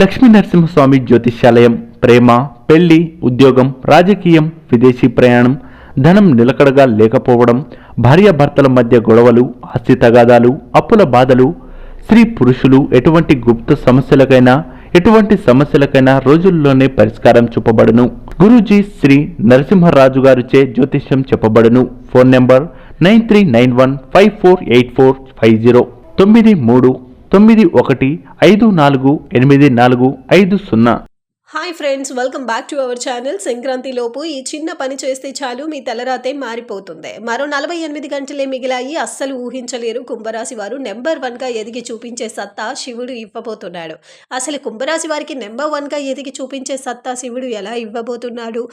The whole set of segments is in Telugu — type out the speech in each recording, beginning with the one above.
లక్ష్మీ నరసింహస్వామి జ్యోతిష్యాలయం ప్రేమ, పెళ్లి, ఉద్యోగం, రాజకీయం, విదేశీ ప్రయాణం, ధనం నిలకడగా లేకపోవడం, భార్యాభర్తల మధ్య గొడవలు, ఆస్తి తగాదాలు, అప్పుల బాధలు, స్త్రీ పురుషులు ఎటువంటి సమస్యలకైనా రోజుల్లోనే పరిష్కారం చూపబడును. గురూజీ శ్రీ నరసింహరాజు గారిచే జ్యోతిష్యం చెప్పబడును. Phone number 9391548450 9391548450. Hi friends, welcome back to our channel. Sankranti లోపు ఈ చిన్న పని చేస్తే చాలు మీ తలరాతే మారిపోతుంది. మరో 48 గంటలే మిగిలాయి. అస్సలు ఊహించలేరు కుంభరాశి వారు నెంబర్ 1గా ఎదిగి చూపించే సత్తా శివుడు ఇవ్వబోతున్నాడు. అసలు కుంభరాశి వారికి నెంబర్ 1గా ఎదిగి చూపించే సత్తా శివుడు ఎలా ఇవ్వబోతున్నాడు?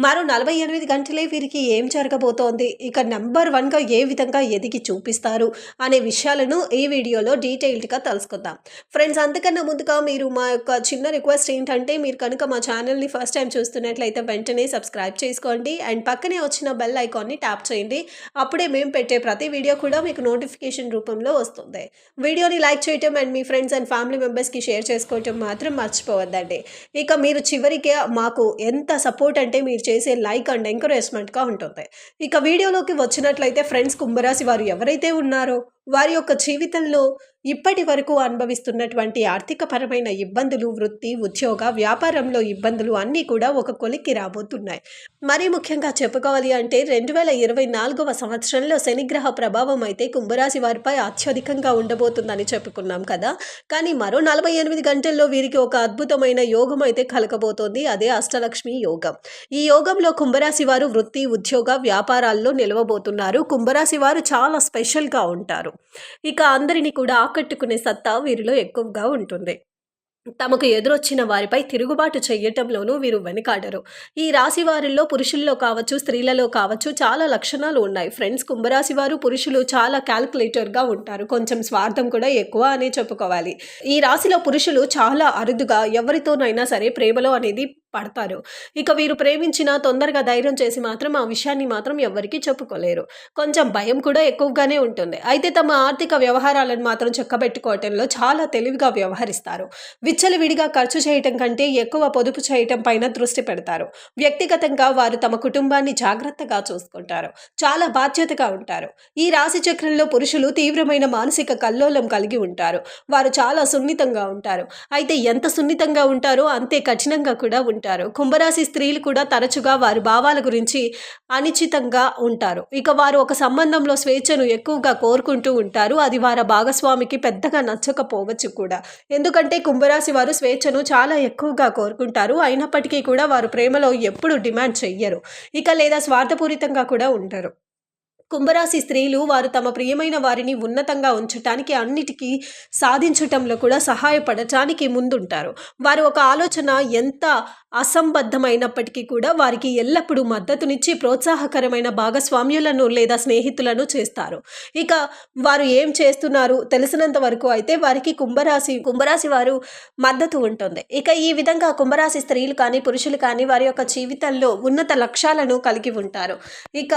మరో 48 గంటలే వీరికి ఏం జరగబోతోంది? ఇక నెంబర్ 1గా ఏ విధంగా ఎదిగి చూపిస్తారు అనే విషయాలను ఈ వీడియోలో డీటెయిల్డ్గా తెలుసుకుందాం. ఫ్రెండ్స్, అంతకన్నా ముందుగా మీరు మా యొక్క చిన్న రిక్వెస్ట్ ఏంటంటే, మీరు కనుక మా ఛానల్ని ఫస్ట్ టైం చూస్తున్నట్లయితే వెంటనే సబ్స్క్రైబ్ చేసుకోండి అండ్ పక్కనే వచ్చిన బెల్ ఐకాన్ని ట్యాప్ చేయండి. అప్పుడే మేము పెట్టే ప్రతి వీడియో కూడా మీకు నోటిఫికేషన్ రూపంలో వస్తుంది. వీడియోని లైక్ చేయటం and me friends and family మెంబర్స్కి షేర్ చేసుకోవటం మాత్రం మర్చిపోవద్దండి. ఇక మీరు చివరికి మాకు ఎంత సపోర్ట్ అంటే మీరు చేసే లైక్ అండ్ ఎంకరేజ్మెంట్గా ఉంటుంది. ఇక వీడియోలోకి వచ్చినట్లయితే ఫ్రెండ్స్, కుంభరాశి వారు ఎవరైతే ఉన్నారో వారి యొక్క జీవితంలో ఇప్పటి వరకు అనుభవిస్తున్నటువంటి ఆర్థికపరమైన ఇబ్బందులు, వృత్తి, ఉద్యోగ, వ్యాపారంలో ఇబ్బందులు అన్నీ కూడా ఒక కొలిక్కి రాబోతున్నాయి. మరీ ముఖ్యంగా చెప్పుకోవాలి అంటే 2024వ సంవత్సరంలో శనిగ్రహ ప్రభావం అయితే కుంభరాశి వారిపై అత్యధికంగా ఉండబోతుందని చెప్పుకున్నాం కదా. కానీ మరో 48 గంటల్లో వీరికి ఒక అద్భుతమైన యోగం అయితే కలగబోతోంది. అదే అష్టలక్ష్మి యోగం. ఈ యోగంలో కుంభరాశి వారు వృత్తి, ఉద్యోగ, వ్యాపారాల్లో నిలవబోతున్నారు. కుంభరాశి వారు చాలా స్పెషల్గా ఉంటారు. ఇక అందరినీ కూడా ఆకట్టుకునే సత్తా వీరిలో ఎక్కువగా ఉంటుంది. తమకు ఎదురొచ్చిన వారిపై తిరుగుబాటు చేయటంలోనూ వీరు వెనుకాడరు. ఈ రాశి వారిలో పురుషుల్లో కావచ్చు, స్త్రీలలో కావచ్చు చాలా లక్షణాలు ఉన్నాయి. ఫ్రెండ్స్, కుంభరాశి వారు పురుషులు చాలా క్యాల్కులేటర్గా ఉంటారు. కొంచెం స్వార్థం కూడా ఎక్కువ అనే చెప్పుకోవాలి. ఈ రాశిలో పురుషులు చాలా అరుదుగా ఎవరితోనైనా సరే ప్రేమలో అనేది పడతారు. ఇక వీరు ప్రేమించినా తొందరగా ధైర్యం చేసి మాత్రం ఆ విషయాన్ని మాత్రం ఎవ్వరికీ చెప్పుకోలేరు. కొంచెం భయం కూడా ఎక్కువగానే ఉంటుంది. అయితే తమ ఆర్థిక వ్యవహారాలను మాత్రం చక్కబెట్టుకోవటంలో చాలా తెలివిగా వ్యవహరిస్తారు. విచ్చలవిడిగా ఖర్చు చేయటం కంటే ఎక్కువ పొదుపు చేయటం పైన దృష్టి పెడతారు. వ్యక్తిగతంగా వారు తమ కుటుంబాన్ని జాగ్రత్తగా చూసుకుంటారు. చాలా బాధ్యతగా ఉంటారు. ఈ రాశి చక్రంలో పురుషులు తీవ్రమైన మానసిక కల్లోలం కలిగి ఉంటారు. వారు చాలా సున్నితంగా ఉంటారు. అయితే ఎంత సున్నితంగా ఉంటారో అంతే కఠినంగా కూడా ఉంటారు. కుంభరాశి స్త్రీలు కూడా తరచుగా వారి భావాల గురించి అనిశ్చితంగా ఉంటారు. ఇక వారు ఒక సంబంధంలో స్వేచ్ఛను ఎక్కువగా కోరుకుంటూ ఉంటారు. అది వారి భాగస్వామికి పెద్దగా నచ్చకపోవచ్చు కూడా. ఎందుకంటే కుంభరాశి వారు స్వేచ్ఛను చాలా ఎక్కువగా కోరుకుంటారు. అయినప్పటికీ కూడా వారు ప్రేమలో ఎప్పుడు డిమాండ్ చెయ్యరు. ఇక లేదా స్వార్థపూరితంగా కూడా ఉంటారు. కుంభరాశి స్త్రీలు వారు తమ ప్రియమైన వారిని ఉన్నతంగా ఉంచటానికి, అన్నిటికీ సాధించటంలో కూడా సహాయపడటానికి ముందుంటారు. వారు ఒక ఆలోచన ఎంత అసంబద్ధమైనప్పటికీ కూడా వారికి ఎల్లప్పుడూ మద్దతునిచ్చి ప్రోత్సాహకరమైన భాగస్వామ్యులను లేదా స్నేహితులను చేస్తారు. ఇక వారు ఏం చేస్తున్నారు తెలిసినంత వరకు అయితే వారికి కుంభరాశి వారు మద్దతు ఉంటుంది. ఇక ఈ విధంగా కుంభరాశి స్త్రీలు కానీ పురుషులు కానీ వారి యొక్క జీవితంలో ఉన్నత లక్ష్యాలను కలిగి ఉంటారు. ఇక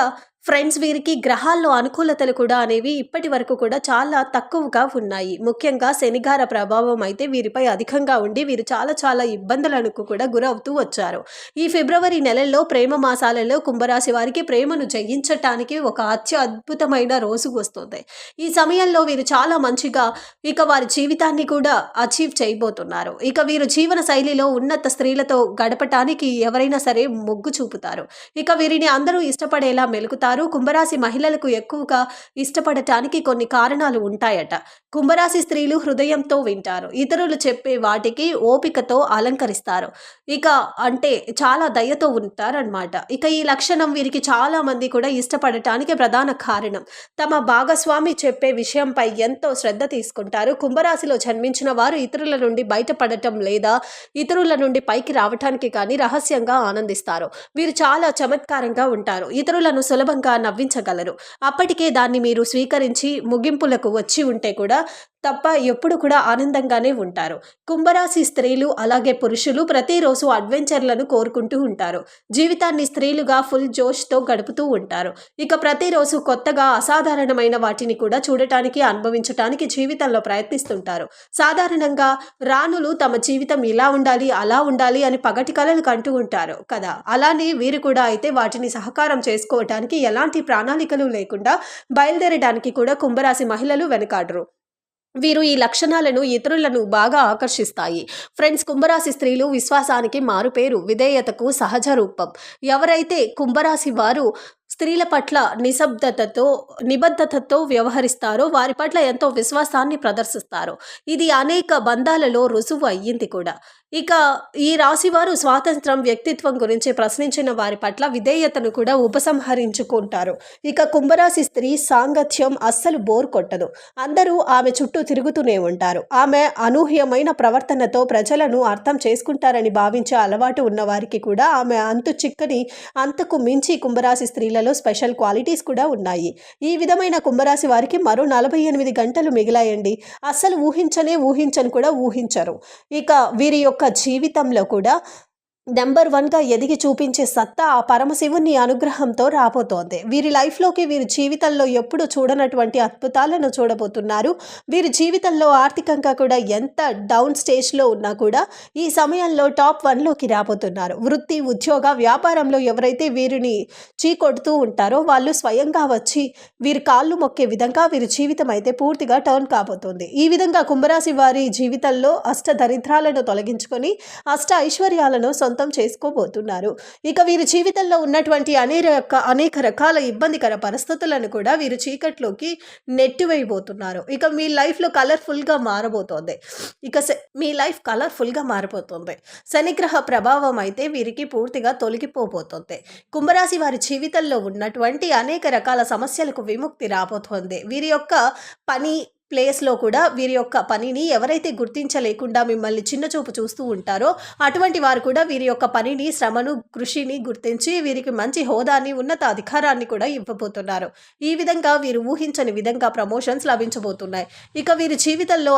ఫ్రెండ్స్, వీరికి గ్రహాల్లో అనుకూలతలు కూడా అనేవి ఇప్పటి వరకు కూడా చాలా తక్కువగా ఉన్నాయి. ముఖ్యంగా శనిగార ప్రభావం అయితే వీరిపై అధికంగా ఉండి వీరు చాలా ఇబ్బందులకు కూడా గురవుతూ వచ్చారు. ఈ ఫిబ్రవరి నెలల్లో ప్రేమ మాసాలలో కుంభరాశి వారికి ప్రేమను జయించటానికి ఒక అద్భుతమైన రోజు వస్తుంది. ఈ సమయంలో వీరు చాలా మంచిగా ఇక వారి జీవితాన్ని కూడా అచీవ్ చేయబోతున్నారు. ఇక వీరు జీవన శైలిలో ఉన్నత స్త్రీలతో గడపటానికి ఎవరైనా సరే మొగ్గు చూపుతారు. ఇక వీరిని అందరూ ఇష్టపడేలా మెలుకుతారు. కుంభరాశి మహిళలకు ఎక్కువగా ఇష్టపడటానికి కొన్ని కారణాలు ఉంటాయట. కుంభరాశి స్త్రీలు హృదయంతో వింటారు. ఇతరులు చెప్పే వాటికి ఓపికతో అలంకరిస్తారు. ఇక అంటే చాలా దయతో ఉంటారన్నమాట. ఇక ఈ లక్షణం వీరికి చాలా మంది కూడా ఇష్టపడటానికి ప్రధాన కారణం. తమ భాగస్వామి చెప్పే విషయంపై ఎంతో శ్రద్ధ తీసుకుంటారు. కుంభరాశిలో జన్మించిన వారు ఇతరుల నుండి బయటపడటం లేదా ఇతరుల నుండి పైకి రావటానికి కానీ రహస్యంగా ఆనందిస్తారు. వీరు చాలా చమత్కారంగా ఉంటారు. ఇతరులను సులభంగా నవ్వించగలరు. అప్పటికే దాన్ని మీరు స్వీకరించి ముగింపులకు వచ్చి ఉంటే కూడా తప్ప ఎప్పుడు కూడా ఆనందంగానే ఉంటారు. కుంభరాశి స్త్రీలు అలాగే పురుషులు ప్రతిరోజు అడ్వెంచర్లను కోరుకుంటూ ఉంటారు. జీవితాన్ని స్త్రీలుగా ఫుల్ జోష్‌తో గడుపుతూ ఉంటారు. ఇక ప్రతిరోజు కొత్తగా అసాధారణమైన వాటిని కూడా చూడటానికి, అనుభవించటానికి జీవితంలో ప్రయత్నిస్తుంటారు. సాధారణంగా రాణులు తమ జీవితం ఇలా ఉండాలి, అలా ఉండాలి అని పగటి కలలు కంటూ ఉంటారు కదా! అలానే వీరు కూడా అయితే వాటిని సహకారం చేసుకోవటానికి ఎలాంటి ప్రణాళికలు లేకుండా బయలుదేరడానికి కూడా కుంభరాశి మహిళలు వెనకాడరు. వీరు ఈ లక్షణాలను ఇతరులను బాగా ఆకర్షిస్తాయి. ఫ్రెండ్స్, కుంభరాశి స్త్రీలు విశ్వాసానికి మారుపేరు, విధేయతకు సహజ రూపం. ఎవరైతే కుంభరాశి వారు స్త్రీల పట్ల నిబద్ధతతో వ్యవహరిస్తారో వారి పట్ల ఎంతో విశ్వాసాన్ని ప్రదర్శిస్తారు. ఇది అనేక బంధాలలో రుజువు అయ్యింది కూడా. ఇక ఈ రాశివారు స్వాతంత్రం, వ్యక్తిత్వం గురించి ప్రశ్నించిన వారి పట్ల విధేయతను కూడా ఉపసంహరించుకుంటారు. ఇక కుంభరాశి స్త్రీ సాంగత్యం అస్సలు బోర్ కొట్టదు. అందరూ ఆమె చుట్టూ తిరుగుతూనే ఉంటారు. ఆమె అనూహ్యమైన ప్రవర్తనతో ప్రజలను అర్థం చేసుకుంటారని భావించే అలవాటు ఉన్న వారికి కూడా ఆమె అంతకు మించి కుంభరాశి స్త్రీలలో స్పెషల్ క్వాలిటీస్ కూడా ఉన్నాయి. ఈ విధమైన కుంభరాశి వారికి మరో 48 గంటలు మిగిలాయండి. అస్సలు ఊహించను కూడా ఊహించరు. ఇక వీరి యొక్క జీవితంలో కూడా నంబర్ 1గా ఎదిగి చూపించే సత్తా ఆ పరమశివుని అనుగ్రహంతో రాబోతోంది. వీరి లైఫ్‌లోకి వీరి జీవితంలో ఎప్పుడు చూడనటువంటి అద్భుతాలను చూడబోతున్నారు. వీరి జీవితంలో ఆర్థికంగా కూడా ఎంత డౌన్ స్టేజ్‌లో ఉన్నా కూడా ఈ సమయంలో టాప్ 1లోకి రాబోతున్నారు. వృత్తి, ఉద్యోగ, వ్యాపారంలో ఎవరైతే వీరిని చీకొడుతూ ఉంటారో వాళ్ళు స్వయంగా వచ్చి వీరి కాళ్ళు మొక్కే విధంగా వీరి జీవితం అయితే పూర్తిగా టర్న్ కాబోతోంది. ఈ విధంగా కుంభరాశి వారి జీవితంలో అష్టదరిద్రాలను తొలగించుకొని అష్ట ఐశ్వర్యాలను సొంతం చేసుకోబోతున్నారు. ఇక వీరి జీవితంలో ఉన్నటువంటి అనేక రకాల ఇబ్బందికర పరిస్థితులను కూడా వీరు చీకట్లోకి నెట్టివేయబోతున్నారు. ఇక మీ లైఫ్లో కలర్ఫుల్గా మారబోతోంది. మీ లైఫ్ కలర్ఫుల్గా మారిపోతుంది. శనిగ్రహ ప్రభావం అయితే వీరికి పూర్తిగా తొలగిపోబోతోంది. కుంభరాశి వారి జీవితంలో ఉన్నటువంటి అనేక రకాల సమస్యలకు విముక్తి రాబోతోంది. వీరి యొక్క పని ప్లేస్లో కూడా వీరి యొక్క పనిని ఎవరైతే గుర్తించలేకుండా మిమ్మల్ని చిన్నచూపు చూస్తూ ఉంటారో అటువంటి వారు కూడా వీరి యొక్క పనిని, శ్రమను, కృషిని గుర్తించి వీరికి మంచి హోదాని, ఉన్నత అధికారాన్ని కూడా ఇవ్వబోతున్నారు. ఈ విధంగా వీరు ఊహించని విధంగా ప్రమోషన్స్ లభించబోతున్నాయి. ఇక వీరి జీవితంలో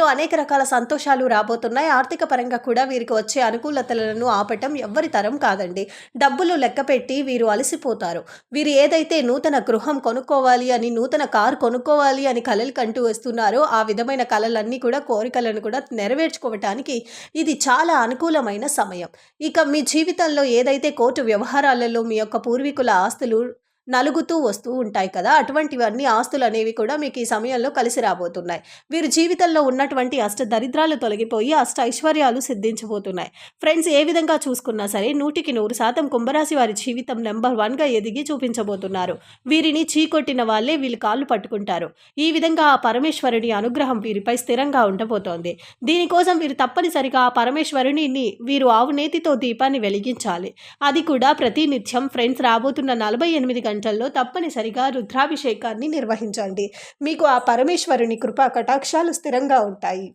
అనేక రకాల సంతోషాలు రాబోతున్నాయి. ఆర్థిక పరంగా కూడా వీరికి వచ్చే అనుకూలతలను ఆపటం ఎవ్వరి తరం కాదండి. డబ్బులు లెక్కపెట్టి వీరు అలసిపోతారు. వీరు ఏదైతే నూతన గృహం కొనుక్కోవాలి అని, నూతన కారు కొనుక్కోవాలి అని కలలు కంటూ వస్తున్నారో ఆ విధమైన కలలన్నీ కూడా, కోరికలను కూడా నెరవేర్చుకోవటానికి ఇది చాలా అనుకూలమైన సమయం. ఇక మీ జీవితంలో ఏదైతే కోర్టు వ్యవహారాలలో మీ యొక్క పూర్వీకుల ఆస్తులు నలుగుతూ వస్తూ ఉంటాయి కదా, అటువంటివన్నీ ఆస్తులు అనేవి కూడా మీకు ఈ సమయంలో కలిసి రాబోతున్నాయి. వీరి జీవితంలో ఉన్నటువంటి అష్ట దరిద్రాలు తొలగిపోయి అష్ట ఐశ్వర్యాలు సిద్ధించబోతున్నాయి. ఫ్రెండ్స్, ఏ విధంగా చూసుకున్నా సరే 100% కుంభరాశి వారి జీవితం నెంబర్ 1గా ఎదిగి చూపించబోతున్నారు. వీరిని చీకొట్టిన వాళ్ళే వీళ్ళు కాళ్ళు పట్టుకుంటారు. ఈ విధంగా ఆ పరమేశ్వరుడి అనుగ్రహం వీరిపై స్థిరంగా ఉండబోతోంది. దీనికోసం వీరు తప్పనిసరిగా ఆ పరమేశ్వరుని వీరు ఆవునేతితో దీపాన్ని వెలిగించాలి. అది కూడా ప్రతినిత్యం. ఫ్రెండ్స్, రాబోతున్న 48 గంటల్లో తప్పనిసరిగా రుద్రాభిషేకాన్ని నిర్వహించండి. మీకు ఆ పరమేశ్వరుని కృపా కటాక్షాలు స్థిరంగా ఉంటాయి.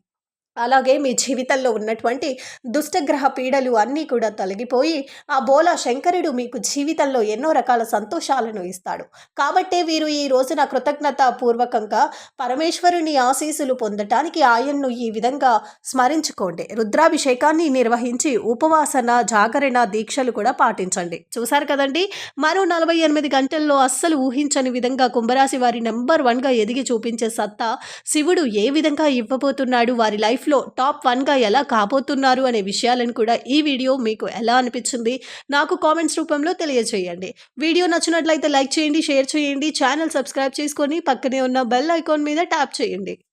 అలాగే మీ జీవితంలో ఉన్నటువంటి దుష్టగ్రహ పీడలు అన్నీ కూడా తొలగిపోయి ఆ బోలా శంకరుడు మీకు జీవితంలో ఎన్నో రకాల సంతోషాలను ఇస్తాడు. కాబట్టే వీరు ఈ రోజున కృతజ్ఞతాపూర్వకంగా పరమేశ్వరుని ఆశీస్సులు పొందటానికి ఆయన్ను ఈ విధంగా స్మరించుకోండి. రుద్రాభిషేకాన్ని నిర్వహించి ఉపవాసన, జాగరణ, దీక్షలు కూడా పాటించండి. చూశారు కదండి, మరో 48 గంటల్లో అస్సలు ఊహించని విధంగా కుంభరాశి వారి నెంబర్ 1గా ఎదిగి చూపించే సత్తా శివుడు ఏ విధంగా ఇవ్వబోతున్నాడు, వారి లైఫ్లో టాప్ 1గా ఎలా కాబోతున్నారు అనే విషయాలను కూడా ఈ వీడియో మీకు ఎలా అనిపించింది నాకు కామెంట్స్ రూపంలో తెలియజేయండి. వీడియో నచ్చినట్లయితే లైక్ చేయండి, షేర్ చేయండి, ఛానల్ సబ్స్క్రైబ్ చేసుకొని పక్కనే ఉన్న బెల్ ఐకాన్ మీద ట్యాప్ చేయండి.